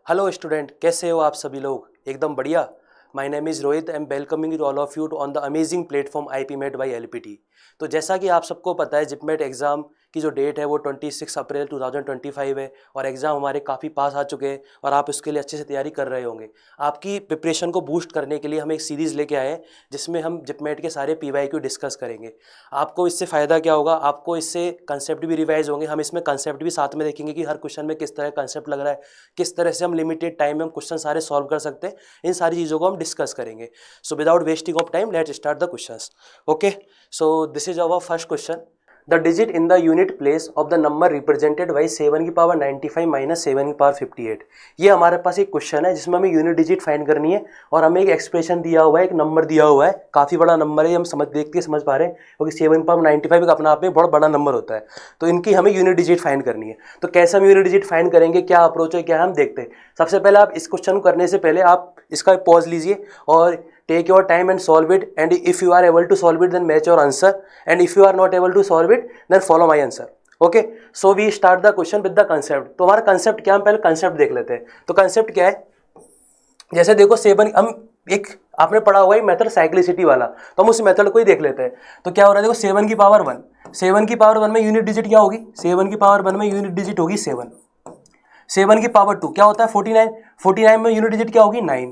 Hello student, कैसे हो आप सभी लोग? एकदम बढ़िया। My name is Rohit. I am welcoming you all of you on the amazing platform IPMET by LPT। तो जैसा कि आप सबको पता है, जिपमेट एग्ज़ाम की जो डेट है वो 26 अप्रैल 2025 है और एग्ज़ाम हमारे काफ़ी पास आ चुके हैं और आप इसके लिए अच्छे से तैयारी कर रहे होंगे। आपकी प्रिपरेशन को बूस्ट करने के लिए हम एक सीरीज़ लेके आए हैं जिसमें हम जिपमेट के सारे PYQ डिस्कस करेंगे। आपको इससे फ़ायदा क्या होगा? आपको इससे कंसेप्ट भी रिवाइज होंगे। हम इसमें कंसेप्ट भी साथ में देखेंगे कि हर क्वेश्चन में किस तरह कंसेप्ट लग रहा है, किस तरह से हम लिमिटेड टाइम में हम क्वेश्चन सारे सॉल्व कर सकते हैं। इन सारी चीज़ों को हम डिस्कस करेंगे। So without wasting of time let's start the questions. Okay, so this is our first question. The digit in the unit place of the number represented by 7 की पावर 95 माइनस 7 की पावर 58। ये हमारे पास एक question है जिसमें हमें unit digit find करनी है और हमें एक एक्सप्रेशन दिया हुआ है, एक नंबर दिया हुआ है। काफ़ी बड़ा नंबर है, हम देख के समझ पा रहे हैं क्योंकि 7 की पावर 95 एक अपना आप में बहुत बड़ा नंबर होता है। तो इनकी हमें यूनिट डिजिट फाइंड करनी है। तो कैसे हम यूनिट डिजिट फाइंड करेंगे, क्या अप्रोच है, क्या हम देखते हैं। सबसे पहले आप इस क्वेश्चन को करने से पहले आप इसका पॉज लीजिए और take your time and solve it, and if you are able to solve it then match your answer, and if you are not able to solve it then follow my answer. Okay, so we start the question with the concept. तो हमारा concept क्या है, हम पहले concept देख लेते हैं। तो concept क्या है, जैसे देखो 7 हम एक आपने पढ़ा हुआ है मेथड साइक्लिसिटी वाला, तो हम उस मेथड को ही देख लेते हैं। तो क्या हो रहा है, देखो 7 की पावर 1, 7 की पावर 1 में यूनिट डिजिट क्या होगी, 7 की पावर 1 में यूनिट डिजिट होगी 7। 7 की पावर 2 क्या होता है 49, 49 में यूनिट डिजिट क्या होगी 9।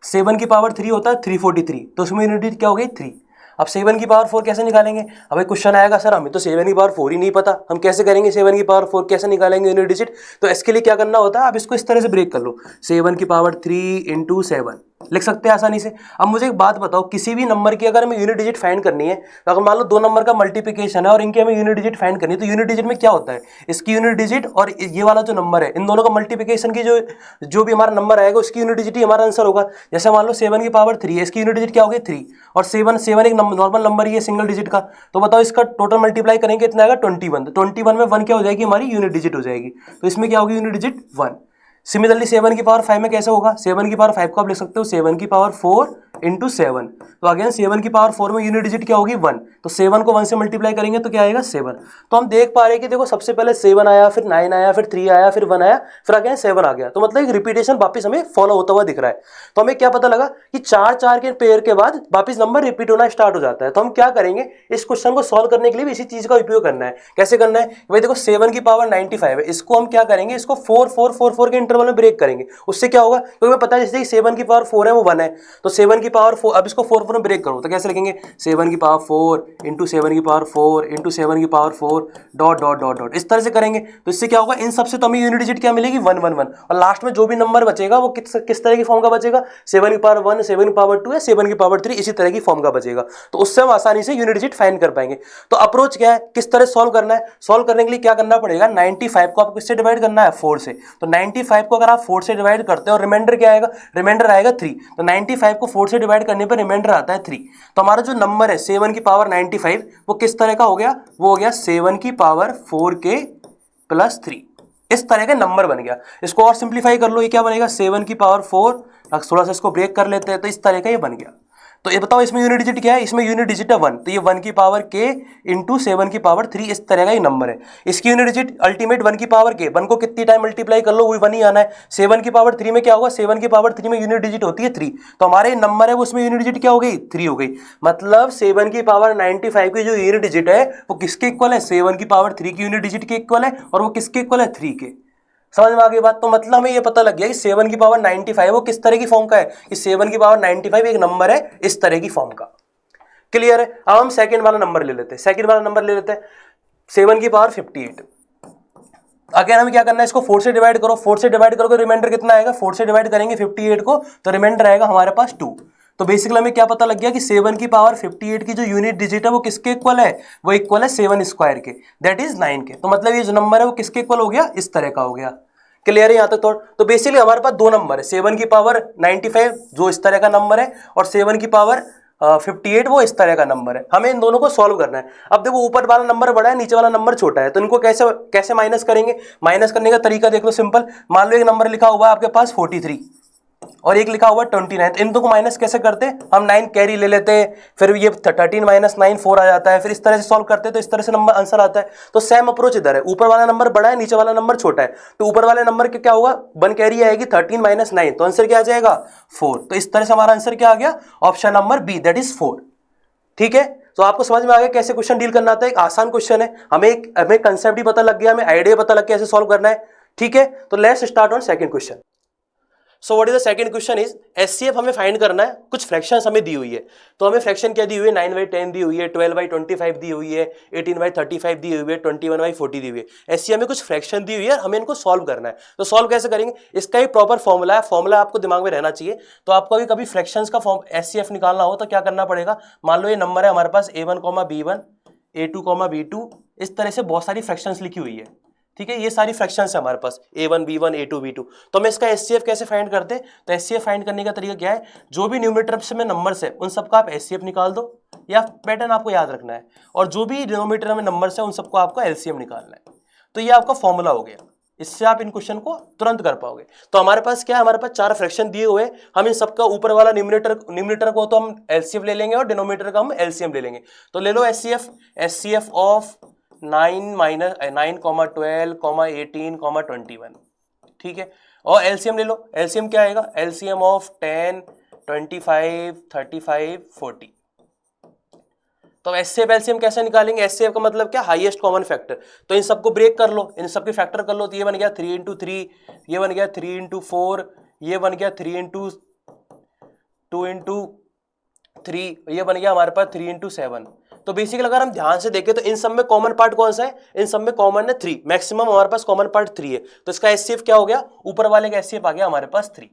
7 की पावर 3 होता है 343, तो उसमें यूनिट डिजिट क्या हो गई 3। अब 7 की पावर 4 कैसे निकालेंगे? अब एक क्वेश्चन आएगा, सर हमें तो 7 की पावर 4 ही नहीं पता, हम कैसे करेंगे 7 की पावर 4 कैसे निकालेंगे यूनिट डिजिट? तो इसके लिए क्या करना होता है, आप इसको इस तरह से ब्रेक कर लो, 7 की पावर 3 इंटू 7 लिख सकते हैं आसानी से। अब मुझे एक बात बताओ, किसी भी नंबर की अगर हमें यूनिट डिजिट फाइंड करनी है, तो अगर मान लो दो नंबर का मल्टीप्लिकेशन है और इनकी हमें यूनिट डिजिट फाइंड करनी है, तो यूनिट डिजिट में क्या होता है, इसकी यूनिट डिजिट और ये वाला जो नंबर है इन दोनों का मल्टीप्लिकेशन की जो भी हमारा नंबर आएगा उसकी यूनिट डिजिट ही हमारा आंसर होगा। जैसे मान लो 7 की पावर 3 है, इसकी यूनिट डिजिट क्या होगी 3, और 7 एक नॉर्मल नंबर ही है सिंगल डिजिट का। तो बताओ इसका टोटल मल्टीप्लाई करेंगे कितना आएगा 21। 21 में 1 क्या हो जाएगी, हमारी यूनिट डिजिट हो जाएगी। तो इसमें क्या होगी यूनिट डिजिट 1। सिमिलरली 7 की पावर 5 में कैसे होगा, 7 की पावर 5 को आप लिख सकते हो 7 की पावर 4 इंटू 7। तो अगेन 7 की पावर 4 में यूनिट डिजिट क्या होगी 1, तो 7 को 1 से मल्टीप्लाई करेंगे तो क्या आएगा 7। तो हम देख पा रहे हैं कि देखो सबसे पहले 7 आया, फिर 9 आया, फिर 3 आया, फिर 1 आया, फिर अगेन 7 आ गया। तो मतलब एक रिपीटेशन वापस हमें फॉलो होता हुआ दिख रहा है। तो हमें क्या पता लगा कि 4 के पेयर के बाद वापस नंबर रिपीट होना स्टार्ट हो जाता है। तो हम क्या करेंगे, इस क्वेश्चन को सॉल्व करने के लिए भी इसी चीज का उपयोग करना है। कैसे करना है भाई, देखो 7 की पावर 95 है, इसको हम क्या करेंगे, इसको 4 4 4 4 के इंटरवल में ब्रेक करेंगे। उससे क्या होगा, क्योंकि हमें पता है जैसे 7 की पावर 4 है वो 1 है, तो 7 की पावर 4, अब इसको 4 4 में ब्रेक करो तो कैसे लिखेंगे, 7 की पावर 4 इंटू 7 की पावर 4 इंटू 7 की power 4 dot dot dot dot, इस तरह से करेंगे। तो इससे क्या होगा, इन सबसे तो हमें यूनिट डिजिट क्या मिलेगी 1 1 1, और लास्ट में जो भी नंबर बचेगा वो किस तरह की फॉर्म का बचेगा, 7 की पावर 1, 7 की पावर 2 या 7 की पावर 3, इसी तरह की फॉर्म का बचेगा। तो उससे हम आसानी से यूनिट डिजिट फाइंड कर पाएंगे। तो अप्रोच क्या है, किस तरह सॉल्व करना है, सॉल्व करने के लिए क्या करना पड़ेगा, 95 को आपको किससे डिवाइड करना है 4 से। तो 95 को अगर आप 4 से डिवाइड करते हो और रिमाइंडर क्या आएगा, रिमाइंडर आएगा 3। तो 95 को 4 से डिवाइड करने पर रिमाइंडर आता है 3। तो हमारा जो नंबर है 7 की पावर 95 वो किस तरह का हो गया, वो हो गया 7 की पावर 4 के प्लस 3, इस तरह का नंबर बन गया। इसको और सिंप्लीफाई कर लो, ये क्या बनेगा 7 की पावर 4, थोड़ा सा इसको ब्रेक कर लेते हैं, तो इस तरह का ये बन गया। तो ये बताओ इसमें यूनिट डिजिट क्या है, इसमें यूनिट डिजिट है 1, तो ये 1 की पावर के इंटू 7 की पावर 3, इस तरह का ये नंबर है। इसकी यूनिट डिजिट अल्टीमेट 1 की पावर के, 1 को कितनी टाइम मल्टीप्लाई कर लो वही 1 ही आना है। 7 की पावर 3 में क्या होगा, 7 की पावर 3 में यूनिट डिजिट होती है 3, तो हमारे नंबर है वो उसमें यूनिट डिजिट क्या हो गई 3 हो गई। मतलब 7 की पावर 95 की जो यूनिट डिजिट है वो किसके इक्वल है, 7 की पावर 3 की यूनिट डिजिट के इक्वल है, और वो किसके इक्वल है 3 के। समझ में आ गई बात? तो मतलब हमें ये पता लग गया कि 7 की पावर 95 वो किस तरह की फॉर्म का है, कि 7 की पावर 95 एक नंबर है इस तरह की फॉर्म का। क्लियर है? अब हम सेकंड वाला नंबर ले लेते हैं, सेकंड वाला नंबर ले लेते हैं 7 की पावर 58। अगेन हमें क्या करना है, इसको 4 से डिवाइड करो, 4 से डिवाइड करोगे रिमाइंडर कितना आएगा, 4 से डिवाइड करेंगे 58 को तो रिमाइंडर आएगा हमारे पास 2। तो बेसिकली हमें क्या पता लग गया कि 7 की पावर 58 की जो यूनिट डिजिट है वो किसके इक्वल है, वो इक्वल है 7 स्क्वायर के, दैट इज 9 के। तो मतलब ये जो नंबर है वो किसके इक्वल हो गया, इस तरह का हो गया। क्लियर है यहाँ तक? तो बेसिकली हमारे पास दो नंबर है, 7 की पावर 95 जो इस तरह का नंबर है, और 7 की पावर 58 वो इस तरह का नंबर है। हमें इन दोनों को सॉल्व करना है। अब देखो ऊपर वाला नंबर बड़ा है, नीचे वाला नंबर छोटा है, तो इनको कैसे कैसे माइनस करेंगे। माइनस करने का तरीका देख लो, सिंपल। मान लो एक नंबर लिखा हुआ है आपके पास 43, और एक लिखा हुआ 29। इन दो को माइनस कैसे करते, हम 9 कैरी ले लेते हैं, फिर ये 13 माइनस 9 4 आ जाता है, फिर इस तरह से सॉल्व करते हैं, तो इस तरह से नंबर आंसर आता है। तो सेम अप्रोच इधर है, ऊपर वाला नंबर बड़ा है, नीचे वाला नंबर छोटा है, तो ऊपर वाले नंबर के क्या होगा, 1 कैरी आएगी 13 माइनस 9, तो आंसर क्या आ जाएगा 4। तो इस तरह से हमारा आंसर क्या आ गया, option number B, that is 4। ठीक है, तो आपको समझ में आ गया कैसे क्वेश्चन डील करना आता है। एक आसान क्वेश्चन है, हमें कंसेप्ट भी पता लग गया, हमें आइडिया पता लग गया कैसे सॉल्व करना है। ठीक है, तो let's start on second question. So what is the second question is, HCF हमें फाइंड करना है, कुछ फ्रैक्शंस हमें दी हुई है। तो हमें फ्रैक्शन क्या दी हुई है, 9/10 दी हुई है, 12/25 दी हुई है, 18/35 दी हुई है, 21/40 दी हुई है। एचसीएफ में कुछ फ्रैक्शन दी हुई है, हमें इनको सॉल्व करना है। तो सॉल्व कैसे करेंगे, इसका एक प्रॉपर फॉर्मूला है, फॉर्मूला आपको दिमाग में रहना चाहिए। तो आपको अभी कभी फ्रैक्शंस का फॉर्म एचसीएफ निकालना हो तो क्या करना पड़ेगा, मान लो ये नंबर है हमारे पास a1, b1, a2, b2, इस तरह से बहुत सारी फ्रैक्शंस लिखी हुई है। ठीक है, ये सारी फ्रैक्शंस है हमारे पास a1, b1, a2, b2। तो हम इसका एचसीएफ कैसे फाइंड करते हैं, तो एचसीएफ फाइंड करने का तरीका क्या है, जो भी न्यूमरेटर में नंबर्स है उन सबका आप एचसीएफ निकाल दो, या पैटर्न आपको याद रखना है, और जो भी डिनोमिनेटर में नंबर्स है उन सबको आपको एलसीएम निकालना है। तो ये आपका फॉर्मूला हो गया, इससे आप इन क्वेश्चन को तुरंत कर पाओगे। तो हमारे पास क्या है, हमारे पास 4 फ्रैक्शन दिए हुए, हम इन सबका ऊपर वाला न्यूमरेटर को तो हम एलसीएफ ले लेंगे और डिनोमिनेटर का हम एलसीएम ले लेंगे। तो ले लो एचसीएफ ऑफ 9, 12, 18, 21। ठीक है, और एलसीएम ले लो, एलसीएम क्या आएगा, एलसीएम ऑफ 10, 25, 35, 40। तो एचसीएफ एलसीएम कैसे निकालेंगे, एचसीएफ का मतलब क्या, हाईएस्ट कॉमन फैक्टर। तो इन सबको ब्रेक कर लो, इन सबके फैक्टर कर लो, तो ये बन गया 3 × 3, ये बन गया 3 × 4, ये बन गया 3 × 2 × 3, ये बन गया हमारे पास 3 × 7। तो बेसिकली अगर हम ध्यान से देखें तो इन सब में कॉमन पार्ट कौन सा है, इन सब में कॉमन है 3, मैक्सिमम हमारे पास कॉमन पार्ट 3 है। तो इसका एचसीएफ क्या हो गया, ऊपर वाले का एचसीएफ आ गया हमारे पास 3।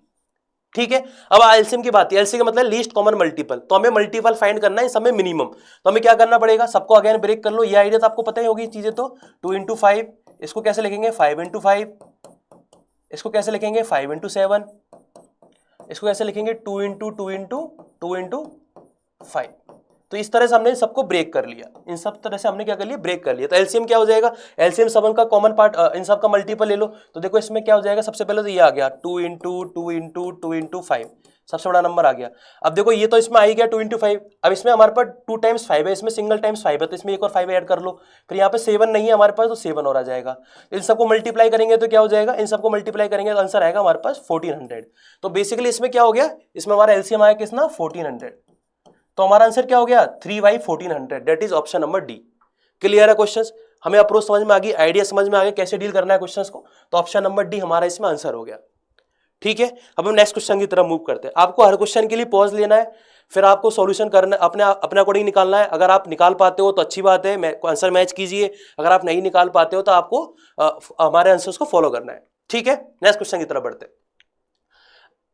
ठीक है, अब एलसीएम की बात है, एलसीएम का मतलब लीस्ट कॉमन मल्टीपल। तो हमें मल्टीपल फाइंड करना है इन सब में मिनिमम। तो हमें क्या करना पड़ेगा, सबको अगेन ब्रेक कर लो, ये आइडिया तो आपको पता ही होगी चीजें। तो 2 × 5, इसको कैसे लिखेंगे 5 × 5, इसको कैसे लिखेंगे 5 × 7, इसको कैसे लिखेंगे 2 × 2 × 2 × 5। तो इस तरह से हमने सबको ब्रेक कर लिया, इन सब तरह से हमने क्या कर लिया, ब्रेक कर लिया। तो एलसीएम क्या हो जाएगा, एलसीएम सब का कॉमन पार्ट, इन सब का मल्टीपल ले लो। तो देखो इसमें क्या हो जाएगा, सबसे पहले तो ये आ गया 2 × 2 × 5, सबसे बड़ा नंबर आ गया। अब देखो ये तो इसमें आ ही गया 2 × 5, अब इसमें हमारे पास 2 × 5 है, इसमें सिंगल टाइम्स 5 है, तो इसमें एक और 5 ऐड कर लो। फिर यहाँ पे 7 नहीं है हमारे पास, तो 7 और आ जाएगा। इन सबको मल्टीप्लाई करेंगे तो क्या हो जाएगा, इन सबको मल्टीप्लाई करेंगे तो आंसर आएगा हमारे पास 1400। तो बेसिकली इसमें क्या हो गया, इसमें हमारा एलसीएम आया कितना 1400। तो हमारा आंसर क्या हो गया 3/1400, that is option number D. Clear है क्वेश्चंस, हमें अप्रोच समझ में आ गई, आइडिया समझ में आ गया कैसे डील करना है क्वेश्चंस को। तो ऑप्शन नंबर डी हमारा इसमें आंसर हो गया। ठीक है, अब हम नेक्स्ट क्वेश्चन की तरफ मूव करते हैं। आपको हर क्वेश्चन के लिए पॉज लेना है, फिर आपको सॉल्यूशन करना अपने अकॉर्डिंग निकालना है। अगर आप निकाल पाते हो तो अच्छी बात है, आंसर मैच कीजिए। अगर आप नहीं निकाल पाते हो तो आपको हमारे आंसर्स को फॉलो करना है। ठीक है, नेक्स्ट क्वेश्चन की तरफ बढ़ते हैं।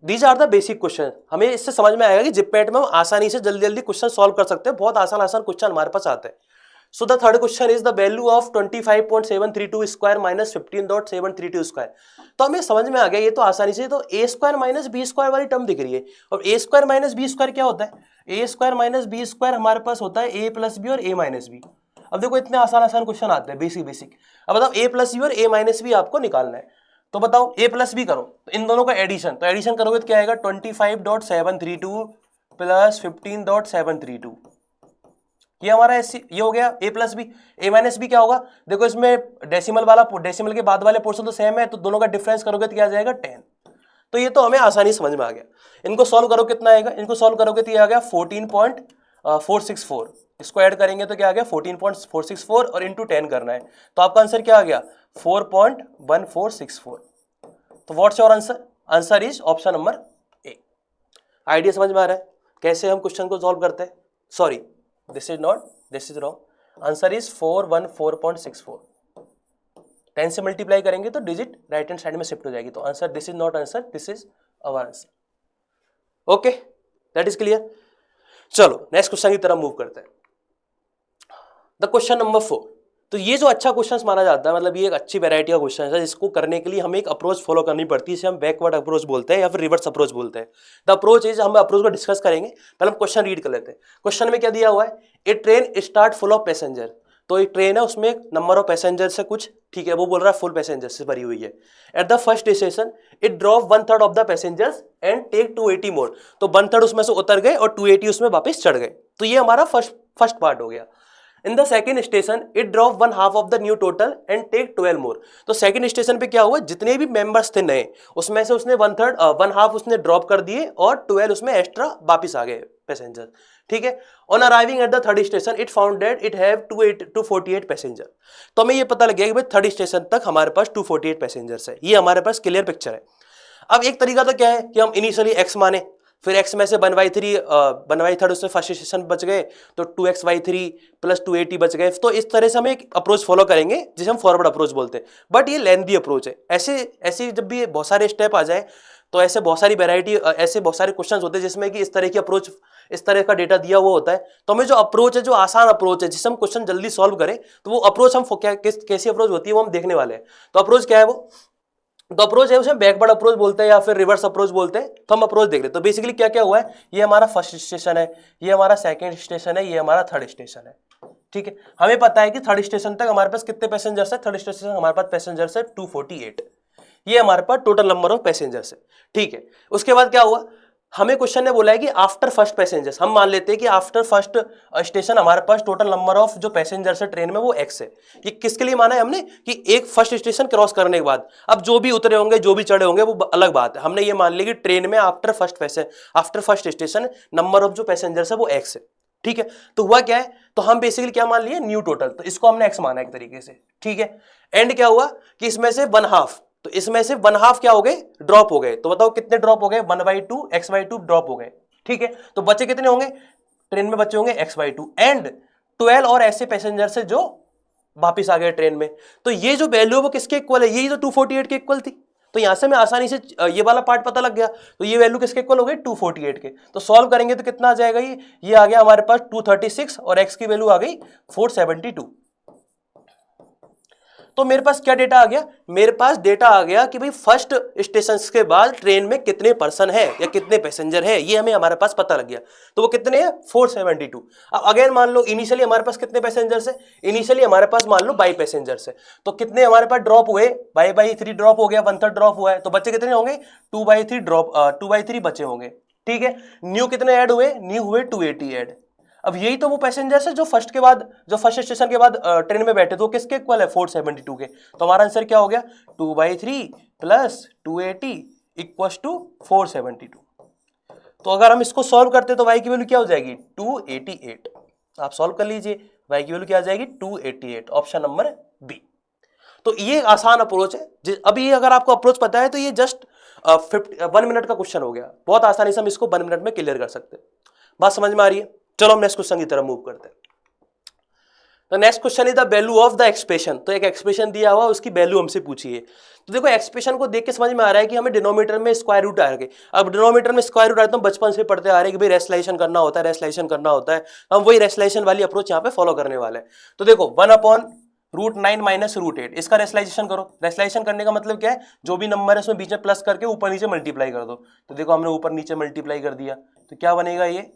These are the basic question. हमें इससे समझ में आएगा कि जिपैट में हम आसानी से जल्दी जल्दी क्वेश्चन सॉल्व कर सकते हैं, बहुत आसान क्वेश्चन हमारे पास आते हैं। So the third question is the value of 25.732 square minus 15.732 square. तो हमें समझ में आ गया ये तो आसानी से, तो ए स्क्वायर माइनस बी स्क्वायर वाली टर्म दिख रही है। और ए स्क्वायर माइनस बी स्क्वायर क्या होता है, ए स्क्वायर माइनस बी स्क्वायर हमारे पास होता है ए प्लस बी और ए माइनस बी। अब देखो इतने आसान क्वेश्चन आते हैं बेसिक। अब बताओ ए प्लस बी और ए माइनस बी आपको निकालना है। तो बताओ ए प्लस बी करो, तो इन दोनों का एडिशन, तो एडिशन करोगे तो क्या आएगा 25.732 प्लस 15.732। ये हमारा ये हो गया ए प्लस बी। ए माइनस बी क्या होगा, देखो इसमें डेसिमल के बाद वाले पोर्शन तो सेम है, तो दोनों का डिफरेंस करोगे तो क्या आ जाएगा 10। तो ये तो हमें आसानी समझ में आ गया। इनको सॉल्व करो कितना आएगा, इनको सॉल्व करोगे तो ये आ गया 14.464। इसको ऐड करेंगे तो क्या आ गया 14.464 और इंटू 10 करना है, तो आपका आंसर क्या आ गया 4.1464। तो what's your answer, answer is option number A. Idea समझ में आ रहा है कैसे हम क्वेश्चन को सॉल्व करते हैं। Sorry, this is not, this is wrong. Answer is 414.64। 10 से मल्टीप्लाई करेंगे तो डिजिट राइट हैंड साइड में शिफ्ट हो जाएगी। तो answer this is not answer, this is our answer. Okay, that is clear. चलो नेक्स्ट क्वेश्चन की तरफ मूव करते हैं। The question number 4। तो ये जो अच्छा क्वेश्चन माना जाता है, मतलब ये एक अच्छी वैरायटी का क्वेश्चन है, जिसको करने के लिए हमें एक अप्रोच फॉलो करनी पड़ती है, इसे हम बैकवर्ड अप्रोच बोलते हैं या फिर रिवर्स अप्रोच बोलते हैं। द अप्रोच इज, हम अप्रोच को डिस्कस करेंगे, पहले हम क्वेश्चन रीड कर लेते हैं। क्वेश्चन में क्या दिया हुआ है, a train start full of passenger. तो एक ट्रेन है उसमें नंबर ऑफ पैसेंजर से कुछ, ठीक है, वो बोल रहा है फुल पैसेंजर से भरी हुई है। At the first station it drop 1/3 of the passengers and take 280 more, तो 1/3 उसमें से उतर गए और 280 उसमें वापस चढ़ गए। तो ये हमारा फर्स्ट पार्ट हो गया। In the second station it drop 1/2 of the new total and take 12 more, तो सेकंड स्टेशन पे क्या हुआ, जितने भी मेंबर्स थे नए उसमें से उसने 1/2 उसने ड्रॉप कर दिए और 12 उसमें एक्स्ट्रा वापिस आ गए पैसेंजर, ठीक है। On arriving at the third station it found that it have 248 passenger, तो हमें ये पता लग गया कि भाई थर्ड स्टेशन तक हमारे पास 248 पैसेंजर्स है। ये हमारे पास क्लियर पिक्चर है। अब एक तरीका तो क्या है कि हम इनिशियली एक्स माने, फिर x में से 1/3 उससे फर्स्ट स्टेशन बच गए तो 2x/3 प्लस 280 बच गए। तो इस तरह से हम एक अप्रोच फॉलो करेंगे जिसे हम फॉरवर्ड अप्रोच बोलते हैं, बट ये लेंथी अप्रोच है। ऐसे जब भी बहुत सारे स्टेप आ जाए तो ऐसे बहुत सारी वैरायटी, ऐसे बहुत सारे क्वेश्चंस होते हैं जिसमें कि इस तरह की अप्रोच, इस तरह का डेटा दिया हुआ होता है। तो हमें जो अप्रोच है, जो आसान अप्रोच है जिससे हम क्वेश्चन जल्दी सॉल्व करें, तो वो अप्रोच हम कैसी अप्रोच होती है वो हम देखने वाले हैं। तो अप्रोच क्या है वो, तो अप्रोच है उसे बैकवर्ड अप्रोच बोलते हैं या फिर रिवर्स अप्रोच बोलते हैं। तो हम अप्रोच देख रहे हैं। तो बेसिकली क्या क्या हुआ है, ये हमारा फर्स्ट स्टेशन है, ये हमारा सेकंड स्टेशन है, ये हमारा थर्ड स्टेशन है, ठीक है। हमें पता है कि थर्ड स्टेशन तक हमारे पास कितने पैसेंजर्स है, थर्ड स्टेशन हमारे पास पैसेंजर्स है 248, ये हमारे पास टोटल नंबर ऑफ पैसेंजर्स है, ठीक है। उसके बाद क्या हुआ, हमें क्वेश्चन ने बोला है कि आफ्टर फर्स्ट पैसेंजर्स, हम मान लेते हैं कि आफ्टर फर्स्ट स्टेशन हमारे पास टोटल नंबर ऑफ जो पैसेंजर्स है ट्रेन में वो एक्स है। ये किसके लिए माना है हमने कि एक फर्स्ट स्टेशन क्रॉस करने के बाद अब जो भी उतरे होंगे, जो भी चढ़े होंगे वो अलग बात है। हमने ये मान लिया कि ट्रेन में after first station number of जो पैसेंजर्स है वो एक्स है, ठीक है। तो हुआ क्या है, तो हम बेसिकली क्या मान लिए, न्यू टोटल, तो इसको हमने एक्स माना एक तरीके से, ठीक है। एंड क्या हुआ कि इसमें से 1/2, तो इसमें से 1/2 क्या हो गए, ड्रॉप हो गए। तो बताओ कितने ड्रॉप हो गए, 1/2 x/2 ड्रॉप हो गए, ठीक है। तो बचे कितने होंगे, ट्रेन में बचे होंगे x/2 एंड 12 और ऐसे पैसेंजर से जो वापिस आ गए ट्रेन में। तो ये जो वैल्यू वो किसके इक्वल है, यही तो 248 के इक्वल थी। तो यहां से मैं आसानी से ये वाला पार्ट पता लग गया। तो ये वैल्यू किसके इक्वल हो गई, 248 के। तो सॉल्व करेंगे तो कितना आ जाएगा, ये आ गया हमारे पास 236 और x की वैल्यू आ गई 472। तो मेरे पास क्या डेटा आ गया, मेरे पास डेटा आ गया कि भाई फर्स्ट स्टेशन के बाद ट्रेन में कितने पर्सन है या कितने पैसेंजर है, ये हमें हमारे पास पता लग गया। तो वो कितने हैं, 472। अब अगेन मान लो इनिशियली हमारे पास कितने पैसेंजर्स है, इनिशियली हमारे पास मान लो 22 पैसेंजर्स है। तो कितने हमारे पास ड्रॉप हुए, 2/3 ड्रॉप हो गया, 1/3 ड्रॉप हुआ है। तो बच्चे कितने होंगे, 2/3 बचे होंगे, ठीक है। न्यू कितने ऐड हुए, न्यू हुए 280 ऐड। अब यही तो वो पैसेंजर्स है जो फर्स्ट स्टेशन के बाद ट्रेन में बैठे, तो किसके इक्वल है, 472 के। तो हमारा आंसर क्या हो गया, 2/3 प्लस 280 इक्वल्स टू 472। तो अगर हम इसको सॉल्व करते तो y की वैल्यू क्या हो जाएगी, 288। आप सॉल्व कर लीजिए, y की वैल्यू क्या आ जाएगी, 288, ऑप्शन नंबर बी। तो ये आसान अप्रोच है। अभी अगर आपको अप्रोच पता है तो ये जस्ट 1 मिनट का क्वेश्चन हो गया, बहुत आसानी से हम इसको 1 मिनट में क्लियर कर सकते हैं। बात समझ में आ रही है। चलो हम नेक्स्ट क्वेश्चन की तरफ मूव करते हैं। तो next question is the value of the expression. तो एक एक्सप्रेशन दिया हुआ, उसकी वैल्यू हमसे पूछी है। तो देखो एक्सप्रेशन को देख के समझ में आ रहा है कि हमें डिनोमीटर में स्क्वायर रूट आ गए। अब डिनोमीटर में स्क्वायर रूट आए तो हम बचपन से पढ़ते आ रहे हैं कि भाई रेशनलाइजेशन करना होता है, रेशनलाइजेशन करना होता है। हम वही रेशनलाइजेशन वाली अप्रोच यहाँ पे फॉलो करने वाले हैं। तो देखो 1/√9 माइनस √8, इसका रेशनलाइजेशन करो। रेशनलाइजेशन करने का मतलब क्या है, जो भी नंबर है उसमें बीच में प्लस करके ऊपर नीचे मल्टीप्लाई कर दो। तो देखो हमने ऊपर नीचे मल्टीप्लाई कर दिया, तो क्या बनेगा, ये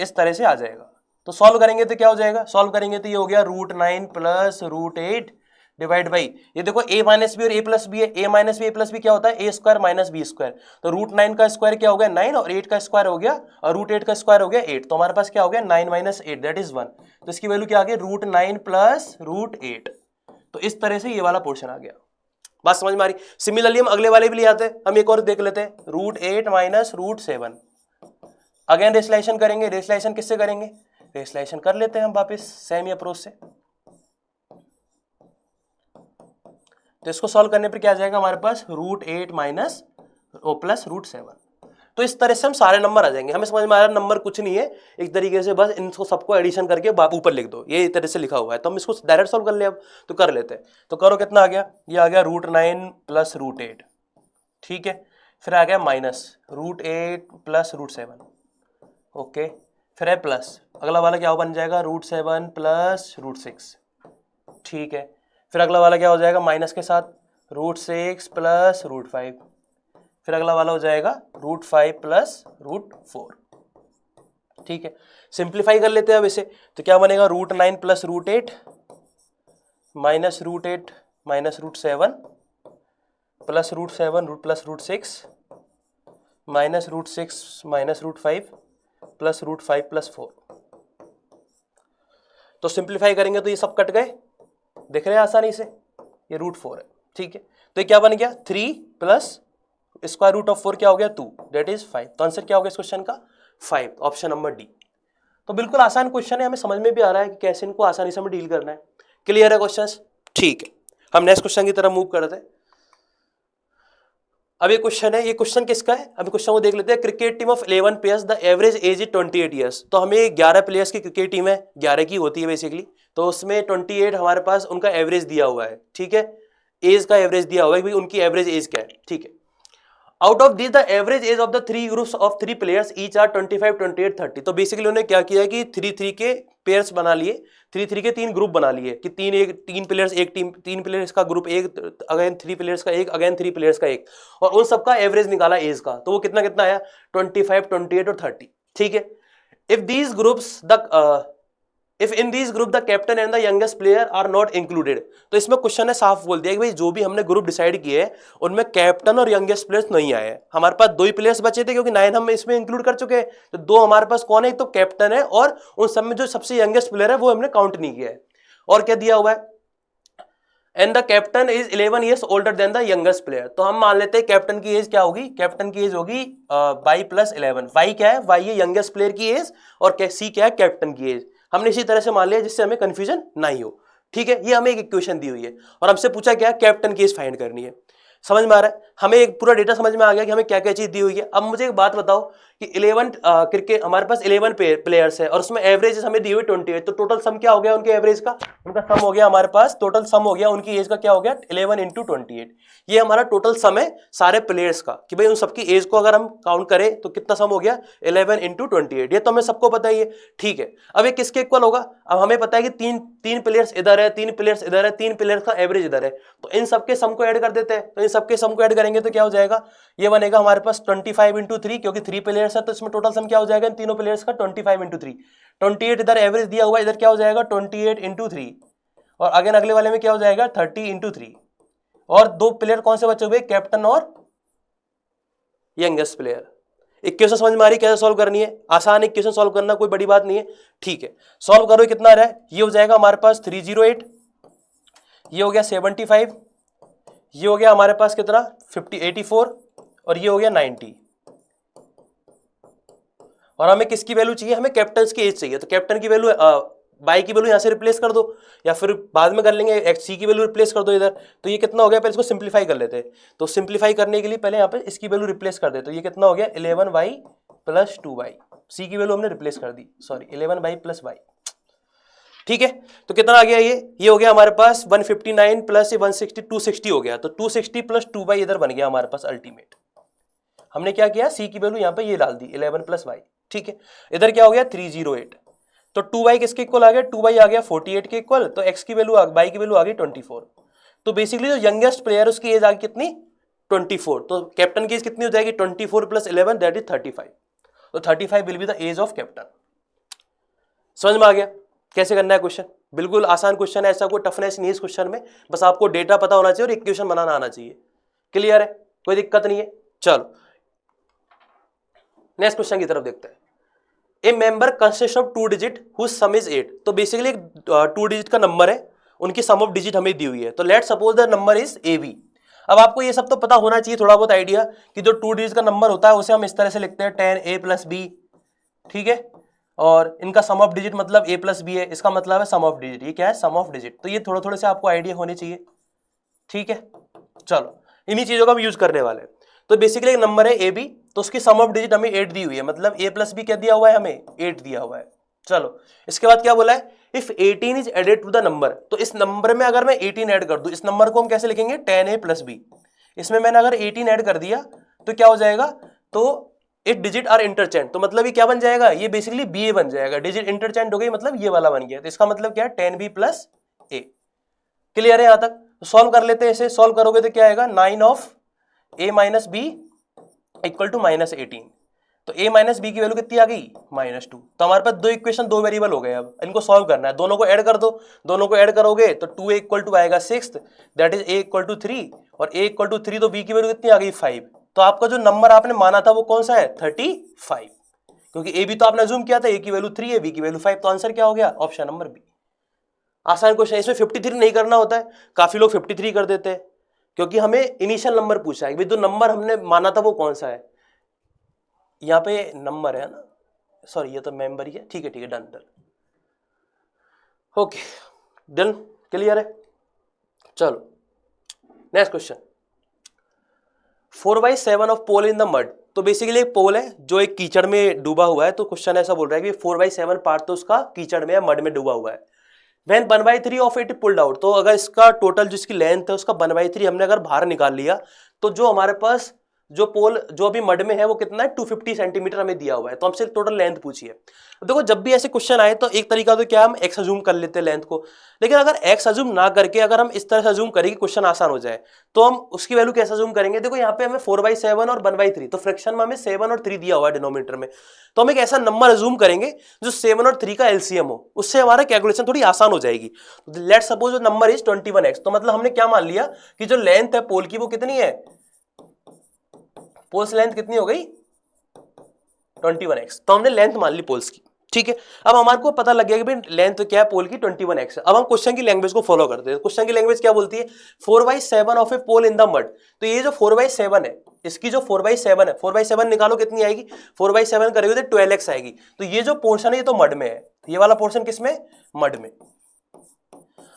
इस तरह से आ जाएगा। तो सॉल्व करेंगे तो क्या हो जाएगा, सॉल्व करेंगे तो ये हो गया √9 प्लस √8 डिवाइड बाई, ये देखो a माइनस बी और a प्लस बी है, a minus B a plus B क्या होता है, a square minus B square. तो √9 का स्क्वायर क्या हो गया 9 और 8 का स्क्वायर हो गया, और √8 का स्क्वायर हो गया 8। तो हमारे पास क्या हो गया 9 माइनस 8 दैट इज 1। तो इसकी वैल्यू क्या आ गई, √9 प्लस √8। तो इस तरह से ये वाला पोर्शन आ गया। बात समझ में आ रही। सिमिलरली हम अगले वाले भी ले आते हैं, हम एक और देख लेते हैं, √8 माइनस √7। अगेन रेशनलाइजेशन करेंगे। रेशनलाइजेशन किससे करेंगे, रेशनलाइजेशन कर लेते हैं हम वापस सेम ही अप्रोच से। तो इसको सॉल्व करने पर क्या आ जाएगा हमारे पास, √8 माइनस प्लस √7। तो इस तरह से हम सारे नंबर आ जाएंगे। हमें समझ में आ रहा है नंबर कुछ नहीं है, एक तरीके से बस इनको सबको एडिशन करके ऊपर लिख दो, ये तरह से लिखा हुआ है। तो हम इसको डायरेक्ट सॉल्व कर ले, अब तो कर लेते हैं। तो करो, कितना आ गया, ये आ गया √9 प्लस √8, ठीक है। फिर आ गया माइनस √8 प्लस √7, ओके। फिर है प्लस, अगला वाला क्या बन जाएगा, √7 प्लस √6, ठीक है। फिर अगला वाला क्या हो जाएगा माइनस के साथ, √6 प्लस √5। फिर अगला वाला हो जाएगा √5 प्लस √4। ठीक है, सिंप्लीफाई कर लेते हैं अब इसे, तो क्या बनेगा √9 plus √8 minus √8 minus √7 plus √7 root plus √6 minus √6 minus √5 plus √5 plus 4। तो सिंप्लीफाई करेंगे तो ये सब कट गए, देख रहे हैं आसानी से, ये √4 है। ठीक है, तो ये क्या बन गया 3 प्लस स्क्वायर रूट ऑफ 4 क्या हो गया 2, दैट इज 5। तो आंसर क्या हो गया इस क्वेश्चन का 5, ऑप्शन नंबर डी। तो बिल्कुल आसान क्वेश्चन है, हमें समझ में भी आ रहा है कि कैसे इनको आसानी से हमें डील करना है। क्लियर है क्वेश्चंस? ठीक है, हम नेक्स्ट क्वेश्चन की तरफ मूव करते हैं। अब ये क्वेश्चन है, ये क्वेश्चन किसका है, अभी क्वेश्चन को देख लेते हैं। Cricket team of 11 players, the average as is 28 years. तो हमें 11 प्लेयर्स की क्रिकेट टीम है, 11 की होती है बेसिकली, तो उसमें 28 हमारे पास उनका एवरेज दिया हुआ है। ठीक है, एज का एवरेज दिया हुआ है कि उनकी एवरेज एज क्या है। ठीक है, out of this the average age of the 3 groups of 3 players each are 25, 28, 30। तो बेसिकली उन्होंने क्या किया कि 3-3 के पेयर्स बना लिए, 3-3 के 3 ग्रुप बना लिए कि 3 प्लेयर्स एक टीम, 3 प्लेयर्स का ग्रुप एक, अगेन 3 प्लेयर्स का एक, अगेन 3 प्लेयर्स का एक, और उन सबका एवरेज निकाला एज का। तो वो कितना कितना आया 25, 28 और 30। ठीक है, if in these group the captain and the youngest player are not included. तो इसमें क्वेश्चन ने साफ बोल दिया कि भाई जो भी हमने ग्रुप डिसाइड किए हैं उनमें कैप्टन और यंगेस्ट प्लेयर्स नहीं आए। हमारे पास 2 ही प्लेयर्स बचे थे क्योंकि 9 हम इसमें इंक्लूड कर चुके हैं, तो 2 हमारे पास कौन है, तो कैप्टन है, और उन सब में जो सबसे यंगेस्ट प्लेयर है वो हमने काउंट नहीं किया है। और क्या दिया हुआ है, and the captain is 11 years older than the youngest player. तो हम मान लेते हैं कैप्टन की एज क्या होगी, कैप्टन की एज होगी y + 11। y क्या है, y है यंगेस्ट प्लेयर की एज, और c क्या है कैप्टन की एज। हमने इसी तरह से मान लिया जिससे हमें कंफ्यूजन नहीं हो। ठीक है, ये हमें एक इक्वेशन दी हुई है और हमसे पूछा क्या, कैप्टन की एज फाइंड करनी है। समझ में आ रहा है, हमें एक पूरा डेटा समझ में आ गया कि हमें क्या क्या चीज दी हुई है। अब मुझे एक बात बताओ कि 11 क्रिकेट हमारे पास 11 प्लेयर्स है और उसमें एवरेज हमें दी हुई 28, तो टोटल सम क्या हो गया उनके एवरेज का, उनका सम हो गया हमारे पास, टोटल सम हो गया उनकी एज का क्या हो गया 11 × 28। ये हमारा टोटल सम है सारे प्लेयर्स का कि भाई उन सबकी एज को अगर हम काउंट करें तो कितना सम हो गया 11 × 28। ये तो हमें सबको पता ही है। ठीक है, अब ये किसके इक्वल होगा, अब हमें पता है कि तीन प्लेयर्स इधर है, 3 प्लेयर्स इधर है, 3 प्लेयर्स का एवरेज इधर है, तो इन सबके सम को ऐड कर देते हैं। तो इन सबके सम को ऐड करेंगे तो क्या हो जाएगा, ये बनेगा हमारे पास 25 × 3, क्योंकि 3 प्लेयर्स है तो इसमें टोटल सम क्या हो जाएगा इन तीनों प्लेयर्स का 25 × 3। 28 इधर एवरेज दिया हुआ, इधर क्या हो जाएगा 28 × 3, और अगेन अगले वाले में क्या हो जाएगा 30 × 3। और 2 प्लेयर कौन से बचे हुए, कैप्टन और यंगेस्ट प्लेयर। इक्वेशन समझ में आ रही कैसे सॉल्व करनी है, आसान इक्वेशन सॉल्व करना कोई बड़ी बात नहीं है। ठीक है, सॉल्व करो, कितना आ रहा है, ये हो जाएगा हमारे पास 308, ये हो गया 75, ये हो गया हमारे पास कितना 84, और ये हो गया 90। और हमें किसकी वैल्यू चाहिए, हमें कैप्टन की एज चाहिए, तो कैप्टन की वैल्यू बाई की वैल्यू यहां से रिप्लेस कर दो, या फिर बाद में कर लेंगे सी की वैल्यू रिप्लेस कर दो इधर। तो ये कितना हो गया, पहले इसको सिंप्लीफाई कर लेते हैं। तो सिंप्लीफाई करने के लिए पहले यहाँ पे इसकी वैल्यू रिप्लेस कर दे, तो ये कितना हो गया 11y + 2y। सी की वैल्यू हमने रिप्लेस कर दी, सॉरी 11y + y। ठीक है, तो कितना आ गया, ये हो गया हमारे पास 159 प्लस 160 260 हो गया। तो 260 + 2y इधर बन गया हमारे पास अल्टीमेट। हमने क्या किया, सी की वैल्यू यहाँ पे ये डाल दी 11 + y। ठीक है, इधर क्या हो गया 308, तो 2y किसके इक्वल आ गया, 2y आ गया 48 के इक्वल, तो x की वैल्यू y की वैल्यू आ गई 24। तो बेसिकली जो यंगेस्ट प्लेयर उसकी एज आ गई कितनी 24, तो कैप्टन की एज कितनी हो जाएगी 24 + 11 दैट इज 35। तो 35 will be the age of captain. समझ में आ गया कैसे करना है क्वेश्चन, बिल्कुल आसान क्वेश्चन है, ऐसा कोई टफनेस नहीं है इस क्वेश्चन में, बस आपको डेटा पता होना चाहिए और इक्वेशन बनाना आना चाहिए। क्लियर है, कोई दिक्कत नहीं है। चलो नेक्स्ट क्वेश्चन की तरफ देखते हैं। A number consist of 2 digit whose sum is 8। तो बेसिकली एक 2 डिजिट का नंबर है, उनकी सम ऑफ डिजिट हमें दी हुई है। तो let suppose the number is AB। अब आपको ये सब तो पता होना चाहिए थोड़ा बहुत आइडिया कि जो 2 डिजिट का नंबर होता है उसे हम इस तरह से लिखते हैं 10A + B। ठीक है, और इनका सम ऑफ डिजिट मतलब A + B है, इसका मतलब है सम ऑफ डिजिट। ये क्या है, सम ऑफ डिजिट। तो ये थोड़े थोड़े से आपको आइडिया होने चाहिए। ठीक है, चलो इन्हीं चीजों का हम यूज करने वाले हैं। तो बेसिकली एक नंबर है AB, तो उसकी सम ऑफ डिजिट हमें 8 दी हुई है, मतलब A + B क्या दिया हुआ है, हमें 8 दिया हुआ है। चलो इसके बाद क्या बोला है, if 18 is added to the number. तो इस नंबर में अगर मैं 18 ऐड कर दूं, इस नंबर को हम कैसे लिखेंगे 10A + B। इसमें मैंने अगर 18 ऐड कर दिया तो क्या हो जाएगा, तो इट डिजिट आर इंटरचेंज। तो मतलब ये क्या बन जाएगा, ये बेसिकली BA बन जाएगा, डिजिट इंटरचेंज हो गई, मतलब ये वाला बन गया। तो इसका मतलब क्या है 10B + A। क्लियर है यहां तक, तो सॉल्व कर लेते हैं इसे। सॉल्व करोगे तो क्या आएगा 9 of A - B = -18। तो a माइनस बी की वैल्यू कितनी आ गई -2। तो हमारे पास दो इक्वेशन, दो वेरिएबल हो गए। अब इनको सॉल्व करना है, दोनों को ऐड कर दो। दोनों को ऐड करोगे तो 2a इक्वल टू आएगा 6, that is a equal to 3, और a इक्वल टू 3 तो b की वैल्यू कितनी आ गई 5। तो आपका जो नंबर आपने माना था वो कौन सा है 35, क्योंकि a भी तो आपने अज्यूम किया था, a की वैल्यू 3 है, b की वैल्यू 5। तो आंसर क्या हो गया ऑप्शन नंबर बी। आसान क्वेश्चन, इसमें 53 नहीं करना होता है, काफी लोग 53 कर देते हैं, क्योंकि हमें इनिशियल नंबर पूछा है, जो नंबर हमने माना था वो कौन सा है। यहाँ पे नंबर है ना, सॉरी ये तो मेंबर ही है, ठीक है done done, okay done, clear है। चलो next question, 4/7 of pole in the mud. तो बेसिकली एक पोल है जो एक कीचड़ में डूबा हुआ है, तो क्वेश्चन ऐसा बोल रहा है कि 4/7 पार्ट तो उसका कीचड़ में, मड में डूबा हुआ है। When 1/3 of it pulled out, तो अगर इसका टोटल जिसकी लेंथ है उसका 1/3 हमने अगर बाहर निकाल लिया, तो जो हमारे पास जो पोल जो अभी मड में है वो कितना है 250 सेंटीमीटर हमें दिया हुआ है। तो हमसे टोटल लेंथ पूछी है। देखो जब भी ऐसे क्वेश्चन आए तो एक तरीका तो क्या, हम एक्स अज्यूम कर लेते हैं लेंथ को, लेकिन अगर एक्स अज्यूम ना करके अगर हम इस तरह से अज्यूम करें कि क्वेश्चन आसान हो जाए, तो हम उसकी वैल्यू कैसे अज्यूम करेंगे। देखो यहाँ पे हमें 4/7 और 1/3, तो फ्रैक्शन में हमें 7 और 3 दिया हुआ है डिनोमिनेटर में, तो हम एक ऐसा नंबर अज्यूम करेंगे जो 7 और 3 का एलसीएम हो, उससे हमारा कैलकुलेशन थोड़ी आसान हो जाएगी। लेट्स सपोज जो नंबर इज 21x, तो मतलब हमने क्या मान लिया कि जो लेंथ है पोल की वो कितनी है, पोल्स लेंथ कितनी हो गई 21x, तो हमने लेंथ मान ली पोल्स की, ठीक है। अब हमारे को पता लग गया कि भाई लेंथ क्या है पोल की 21x है। अब हम क्वेश्चन की लैंग्वेज को फॉलो करते हैं। क्वेश्चन की लैंग्वेज क्या बोलती है, 4/7 of a pole in the mud. तो ये जो 4/7 है, इसकी जो 4/7 है, 4/7 निकालो कितनी आएगी, 4/7 करेंगे तो 12x आएगी। तो ये जो पोर्शन है ये तो मड में है, ये वाला पोर्शन किसमें, मड में,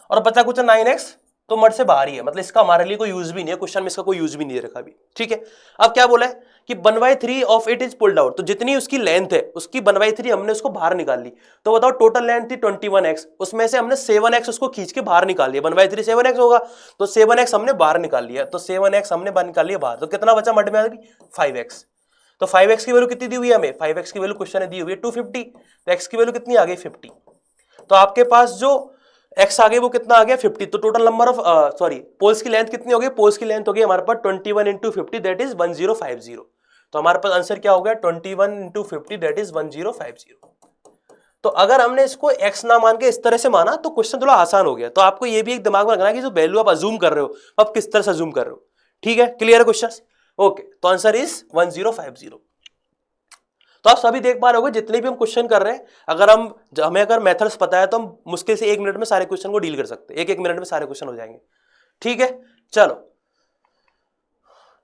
और बचा कुछ 9x तो मड से बाहर ही है, मतलब इसका हमारे लिए कोई यूज भी नहीं है, क्वेश्चन में इसका कोई यूज भी नहीं दे रखा अभी, ठीक है। अब क्या बोला है कि 1/3 of it is pulled out, तो जितनी उसकी लेंथ है उसकी 1/3 हमने उसको बाहर निकाल ली। तो बताओ टोटल लेंथ थी 21x, उसमें से हमने 7x उसको खींच के बाहर निकाल लिया, 1/3 7x होगा, तो 7x हमने बाहर निकाल लिया, तो 7x हमने बाहर निकाल लिया बाहर, तो कितना बचा मड में आ गई 5x। तो 5x की वैल्यू कितनी दी हुई है हमें, 5x की वैल्यू क्वेश्चन में दी हुई है 250, तो x की वैल्यू कितनी आ गई 50। तो आपके पास जो x आ गई वो कितना आ गया 50। तो टोटल नंबर ऑफ पोल्स की लेंथ कितनी हो गई, पोल्स की लेंथ हो गई हमारे पास 21 × 50 दैट इज 1050। तो हमारे पास आंसर क्या हो गया 21 × 50 दैट इज 1050। तो अगर हमने इसको x ना मान के इस तरह से माना तो क्वेश्चन थोड़ा आसान हो गया। तो आपको ये भी एक दिमाग में रखना है कि जो वैल्यू आप अज्यूम कर रहे हो आप किस तरह से अज्यूम कर रहे हो, ठीक है, क्लियर है क्वेश्चन, ओके। तो आंसर इज 1050। तो आप सभी देख पा रहे होगे जितने भी हम क्वेश्चन कर रहे हैं, अगर हमें अगर मेथड्स पता है तो हम मुश्किल से 1 मिनट में सारे क्वेश्चन को डील कर सकते हैं, एक मिनट में सारे क्वेश्चन हो जाएंगे, ठीक है। चलो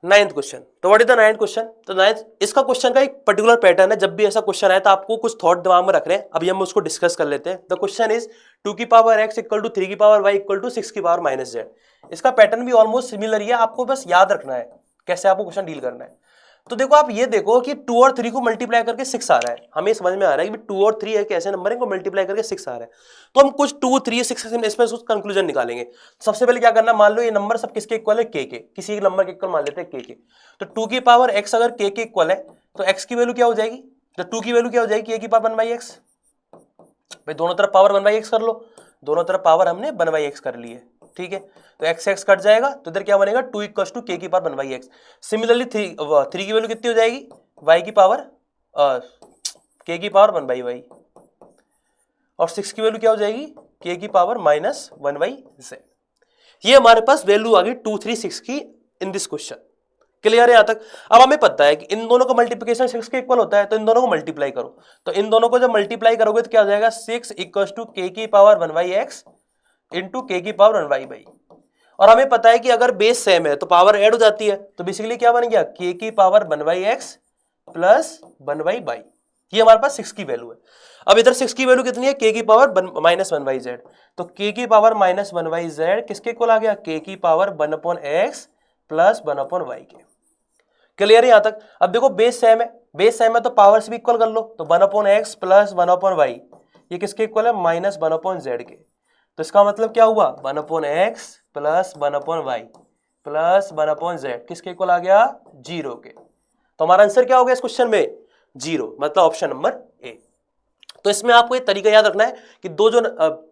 9th क्वेश्चन, तो what is the 9th question. तो 9th इसका क्वेश्चन का एक पर्टिकुलर पैटर्न है, जब भी ऐसा क्वेश्चन आए तो आपको कुछ थॉट दिमाग में रख रहे हैं, अभी हम उसको डिस्कस कर लेते हैं। द क्वेश्चन इज 2 की पावर x इक्वल टू 3 की पावर y इक्वल टू 6 की पावर -z। इसका पैटर्न भी ऑलमोस्ट सिमिलर ही है, आपको बस याद रखना है कैसे आपको क्वेश्चन डील करना है। तो देखो आप ये देखो कि 2 और 3 को मल्टीप्लाई करके 6 आ रहा है, हमें समझ में आ रहा है कि 2 और 3 एक ऐसे नंबर है को मल्टीप्लाई करके 6 आ रहा है। तो हम कुछ 2 3 6 इसमें कुछ कंक्लूजन निकालेंगे। सबसे पहले क्या करना, मान लो ये नंबर सब किसके इक्वल है k के, किसी एक नंबर के इक्वल मान लेते हैं k के। तो 2 की पावर x अगर k के इक्वल है तो x की वैल्यू क्या हो जाएगी, तो 2 की वैल्यू क्या हो जाएगी k की पावर 1/x। भाई दोनों तरफ पावर 1/x कर लो, दोनों तरफ पावर हमने 1/x कर ली है, ठीक है। तो x कट जाएगा तो इधर क्या बनेगा 2 = k की पावर 1/x। सिमिलरली 3 की वैल्यू कितनी हो जाएगी y की पावर k की पावर 1/y, और 6 की वैल्यू क्या हो जाएगी k की पावर -1/z। ये हमारे पास वैल्यू आ गई 2 3 6 की इन दिस क्वेश्चन, क्लियर है यहां तक। अब हमें पता है कि इन दोनों का मल्टीप्लिकेशन 6 के इक्वल होता है, तो इन दोनों को मल्टीप्लाई करो। तो इन दोनों को जब मल्टीप्लाई करोगे तो क्या हो जाएगा 6 = k की पावर 1/x इंटू k की पावर 1/y। और हमें पता है कि अगर बेस सेम है तो पावर ऐड हो जाती है, तो बेसिकली क्या बन गया k की पावर 1/x प्लस 1/y। ये हमारे पास 6 की वैल्यू है। अब इधर 6 की वैल्यू कितनी है k की पावर -1/z, तो k की पावर -1/z किसके इक्वल आ गया k की पावर 1/x प्लस 1/y के, क्लियर है यहां तक। अब देखो बेस सेम है तो पावर से भी इक्वल कर लो, तो 1/x प्लस 1/y ये किसके इक्वल है -1/z के। तो इसका मतलब क्या हुआ 1/x plus 1/y plus 1/z किसके इक्वल आ गया 0 के। तो हमारा आंसर क्या हो गया इस क्वेश्चन में 0, मतलब ऑप्शन नंबर ए। तो इसमें आपको एक तरीका याद रखना है कि दो जो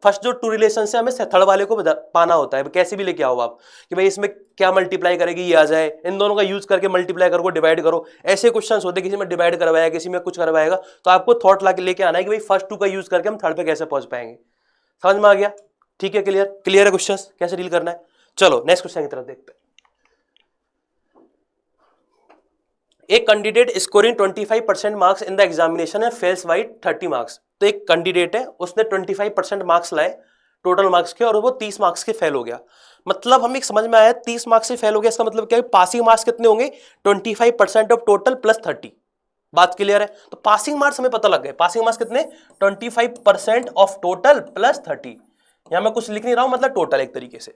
फर्स्ट जो टू रिलेशन से हमें थर्ड वाले को पाना होता है, कैसे भी लेके आओ आप कि भाई इसमें क्या मल्टीप्लाई करेगी ये आ जाए, इन दोनों का यूज करके मल्टीप्लाई करो, डिवाइड करो, ऐसे क्वेश्चंस होते हैं किसी में डिवाइड करवाया किसी में कुछ करवाएगा, तो आपको थॉट ला के लेके आना है कि भाई फर्स्ट टू का यूज करके हम थर्ड पे कैसे पहुंच पाएंगे। समझ में आ गया? ठीक है, क्लियर क्लियर है क्वेश्चन कैसे डील करना है। चलो नेक्स्ट क्वेश्चन की तरफ देखते हैं। एक candidate scoring 25% marks in the examination है फेल्स बाई 30 मार्क्स। तो एक कैंडिडेट है उसने 25% मार्क्स लाए टोटल मार्क्स के और वो 30 मार्क्स के फेल हो गया। मतलब हमें समझ में आया 30 मार्क्स से फेल हो गया, इसका मतलब क्या है? पासिंग मार्क्स कितने होंगे? 25% ऑफ टोटल प्लस 30। बात क्लियर है? तो पासिंग मार्क्स हमें पता लग गए। पासिंग मार्क्स कितने? 25% ऑफ टोटल प्लस 30। यहां मैं कुछ लिख नहीं रहा हूं, मतलब टोटल एक तरीके से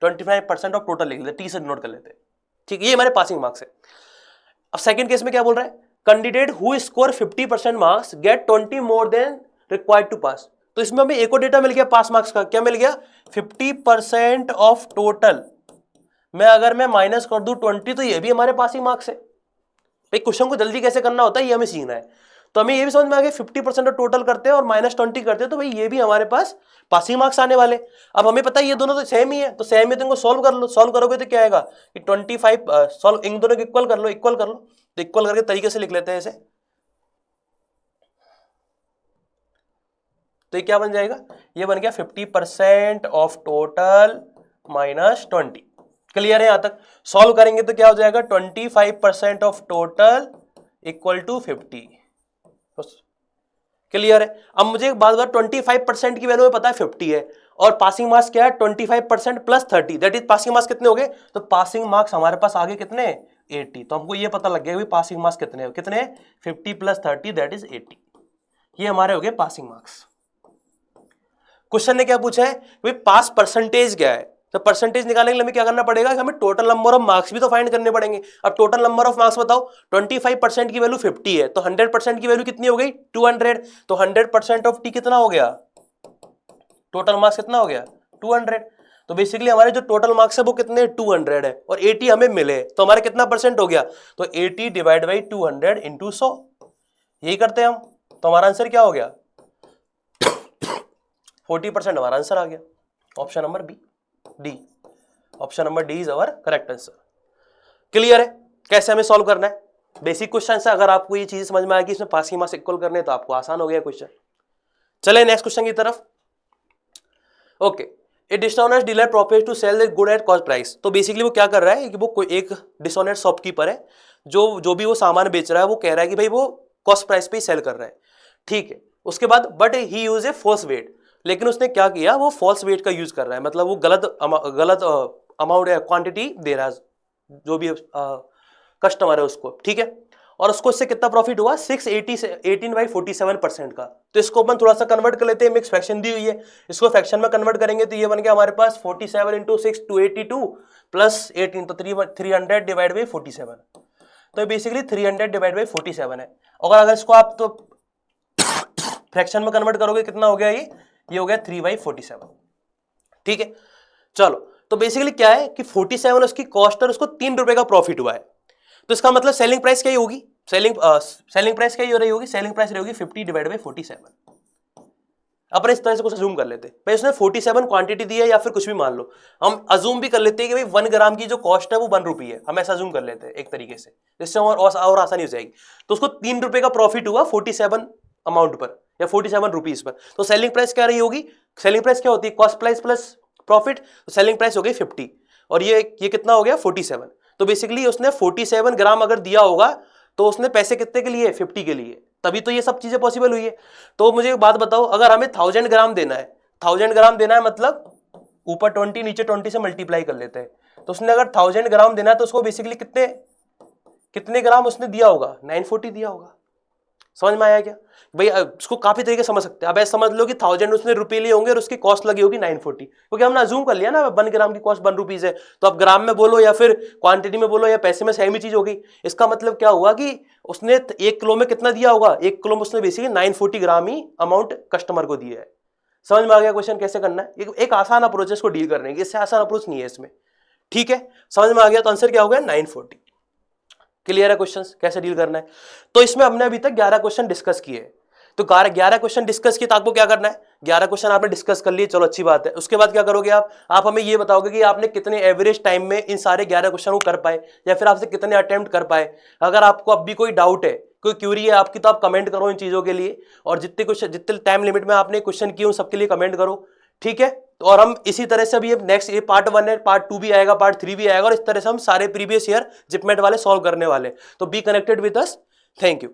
25% ऑफ टोटल लिख लेते, टी से नोट कर लेते। ठीक है, ये हमारे पासिंग मार्क्स है। अब सेकंड केस में क्या बोल रहा है? Candidate who score 50% marks get 20 more than required to pass. तो इसमें हमें एक और डेटा मिल गया पास मार्क्स का। क्या मिल गया? 50% ऑफ टोटल में अगर मैं माइनस कर दूं 20 तो ये भी हमारे पासिंग मार्क्स है। भाई क्वेश्चन को जल्दी कैसे करना होता है ये हमें सीखना है। तो हमें ये भी समझ में आ गया 50% ऑफ टोटल करते हैं और -20 करते हैं, तो भाई ये भी हमारे पास पासिंग मार्क्स आने वाले। अब हमें पता है ये दोनों तो सेम ही है, तो सेम है तो इनको सॉल्व कर लो। सॉल्व करोगे तो क्या आएगा कि 25 सॉल्व इन दोनों को इक्वल कर लो, इक्वल कर लो। तो इक्वल करके तरीके से लिख लेते हैं ऐसे। तो ये क्या बन जाएगा? ये बन गया 50% ऑफ टोटल -20। क्लियर है? यहां तक सॉल्व करेंगे तो क्या हो जाएगा? 25% of total equal to 50। Clear है? अब मुझे एक बात 25% की वैल्यू में पता है 50 है और पासिंग मार्क्स क्या है? 25% plus 30, that is passing marks कितने हो गए? तो पासिंग मार्क्स हमारे पास आगे कितने? 80। तो हमको ये पता लग गया पासिंग मार्क्स कितने कितने? 50 प्लस 30 दैट इज 80। ये हमारे हो गए पासिंग मार्क्स। क्वेश्चन ने क्या पूछा है? भाई पास परसेंटेज क्या है? तो परसेंटेज निकालने के लिए हमें क्या करना पड़ेगा? हमें टोटल नंबर ऑफ मार्क्स भी तो फाइंड करने पड़ेंगे। अब टोटल नंबर ऑफ मार्क्स बताओ। 25% की वैल्यू 50 है तो 100% की वैल्यू कितनी हो गई? 200। तो 100% ऑफ टी कितना हो गया? टोटल मार्क्स कितना हो गया? 200। तो बेसिकली हमारे जो टोटल मार्क्स है वो कितने? 200 है और 80 हमें मिले, तो हमारे कितना परसेंट हो गया? तो 80 डिवाइड बाई 200 इंटू 100। यही करते हैं हम। तो हमारा आंसर क्या हो गया? 40% हमारा आंसर आ गया। Option number B, D. Option number D is our correct answer. Clear है कैसे हमें सॉल्व करना है? बेसिक क्वेश्चन है। अगर आपको ये चीज समझ में आ गई इसमें पासिंग मार्क्स इक्वल करने तो आपको आसान हो गया क्वेश्चन। चले नेक्स्ट क्वेश्चन की तरफ। Okay, a dishonest dealer profit to sell the good at cost price. तो बेसिकली वो क्या कर रहा है कि वो कोई एक डिसऑनेस्ट शॉपकीपर है, जो भी वो सामान बेच रहा है वो कह रहा है कि भाई वो कॉस्ट प्राइस पे ही सेल कर रहा है। ठीक है, उसके बाद but he use a false weight. लेकिन उसने क्या किया? वो फॉल्स वेट का यूज कर रहा है, मतलब वो गलत अमाउंट या क्वांटिटी दे रहा है जो भी कस्टमर है उसको। ठीक है, और उसको इससे कितना प्रॉफिट हुआ? 18/47% का। तो इसको अपन थोड़ा सा कन्वर्ट कर लेते हैं। मिक्स फ्रैक्शन दी हुई है, इसको फ्रैक्शन में कन्वर्ट करेंगे तो ये बन गया हमारे पास 47 इंटू 6 282 प्लस 18, तो 300 डिवाइड बाई 47। तो बेसिकली 300 डिवाइड बाई 47 है। अगर इसको आप तो फ्रैक्शन में कन्वर्ट करोगे कितना हो गया? ये हो गया 3/47। ठीक है, चलो तो बेसिकली क्या है कि 47 उसकी कॉस्ट और उसको 3 रुपए का प्रॉफिट हुआ है। तो इसका मतलब सेलिंग प्राइस क्या ही होगी? सेलिंग प्राइस क्या ही हो रही होगी? सेलिंग प्राइस रही होगी 50 डिवाइड बाई 47। अपन इस तरह से कुछ अजूम कर लेते हैं। भाई उसने 47 क्वांटिटी दी है या फिर कुछ भी मान लो, हम अजूम भी कर लेते हैं कि भाई 1 ग्राम की जो कॉस्ट है वो 1 रुपी है। हम ऐसा अजूम कर लेते हैं एक तरीके से, जिससे और आसानी हो जाएगी। तो उसको 3 रुपए का प्रॉफिट हुआ 47 अमाउंट पर या 47 रुपीज पर। तो सेलिंग प्राइस क्या रही होगी? सेलिंग प्राइस क्या होती है? Cost price plus profit. तो सेलिंग प्राइस हो गई 50 और ये कितना हो गया? 47। तो बेसिकली उसने 47 ग्राम अगर दिया होगा तो उसने पैसे कितने के लिए? 50 के लिए। तभी तो ये सब चीजें पॉसिबल हुई है। तो मुझे एक बात बताओ, अगर हमें 1000 ग्राम देना है, 1000 ग्राम देना है मतलब ऊपर 20 नीचे 20 से मल्टीप्लाई कर लेते हैं। तो उसने अगर 1000 ग्राम देना है तो उसको बेसिकली कितने ग्राम उसने दिया होगा? 940 दिया होगा। समझ में आया क्या भाई? इसको काफी तरीके समझ सकते हैं। अब ऐसा समझ लो कि 1000 उसने रुपए लिए होंगे और उसकी कॉस्ट लगी होगी 940, क्योंकि हमने अज्यूम कर लिया ना 1 ग्राम की कॉस्ट 1 रुपीज है। तो अब ग्राम में बोलो या फिर क्वांटिटी में बोलो या पैसे में सेम ही चीज होगी। इसका मतलब क्या हुआ कि उसने 1 किलो में कितना दिया होगा? 1 किलो में उसने बेसिकली 940 ग्राम ही अमाउंट कस्टमर को दिया है। समझ में आ गया क्वेश्चन कैसे करना है? एक आसान अप्रोच है इसको डील करने की, इससे आसान अप्रोच नहीं है इसमें। ठीक है, समझ में आ गया? तो आंसर क्या हो गया? 940। क्लियर है क्वेश्चंस कैसे डील करना है? तो इसमें हमने अभी तक 11 क्वेश्चन डिस्कस किए। तो 11 क्वेश्चन डिस्कस किए, तो आपको क्या करना है, 11 क्वेश्चन आपने डिस्कस कर लिए, चलो अच्छी बात है। उसके बाद क्या करोगे आप हमें ये बताओगे कि आपने कितने एवरेज टाइम में इन सारे 11 क्वेश्चन को कर पाए, या फिर आपसे कितने अटेम्प्ट कर पाए। अगर आपको अब भी कोई डाउट है, कोई क्यूरी है आपकी, तो आप कमेंट करो इन चीजों के लिए, और जितने क्वेश्चन, जितने टाइम लिमिट में आपने क्वेश्चन किए उन सबके लिए कमेंट करो, ठीक है। तो और हम इसी तरह से अभी नेक्स्ट, ये पार्ट 1 है, पार्ट 2 भी आएगा, पार्ट 3 भी आएगा, और इस तरह से हम सारे प्रीवियस ईयर जिपमेट वाले सॉल्व करने वाले। तो be connected with us, thank you.